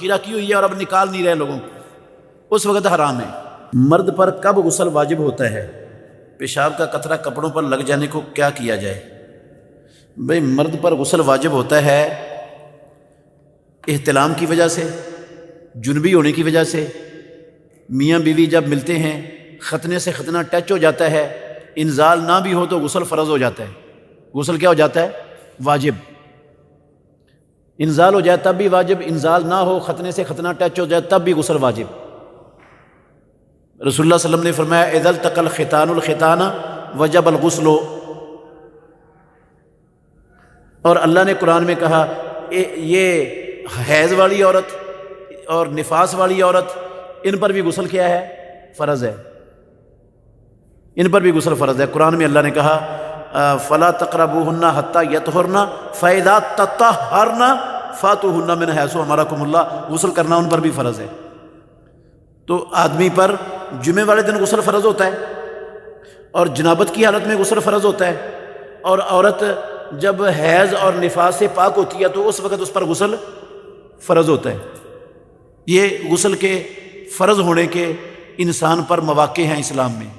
خیرہ کی ہوئی ہے اور اب نکال نہیں رہے لوگوں کو، اس وقت حرام ہے۔ مرد پر کب غسل واجب ہوتا ہے؟ پیشاب کا قطرہ کپڑوں پر لگ جانے کو کیا کیا جائے؟ بھئی مرد پر غسل واجب ہوتا ہے احتلام کی وجہ سے، جنبی ہونے کی وجہ سے، میاں بیوی جب ملتے ہیں ختنے سے ختنہ ٹچ ہو جاتا ہے، انزال نہ بھی ہو تو غسل فرض ہو جاتا ہے۔ غسل کیا ہو جاتا ہے؟ واجب۔ انزال ہو جائے تب بھی واجب، انزال نہ ہو ختنے سے ختنہ ٹچ ہو جائے تب بھی غسل واجب۔ رسول اللہ صلی اللہ علیہ وسلم نے فرمایا اذا التقى الختان الختان وجب الغسل، اور اللہ نے قرآن میں کہا یہ حیض والی عورت اور نفاس والی عورت ان پر بھی غسل کیا ہے؟ فرض ہے، ان پر بھی غسل فرض ہے۔ قرآن میں اللہ نے کہا فلا تقربوهن حتى يطهرن فاذا تطهرن فاتوهن من حيث امركم اللہ، غسل کرنا ان پر بھی فرض ہے۔ تو آدمی پر جمعے والے دن غسل فرض ہوتا ہے اور جنابت کی حالت میں غسل فرض ہوتا ہے، اور عورت جب حیض اور نفاس سے پاک ہوتی ہے تو اس وقت اس پر غسل فرض ہوتا ہے۔ یہ غسل کے فرض ہونے کے انسان پر مواقع ہیں اسلام میں۔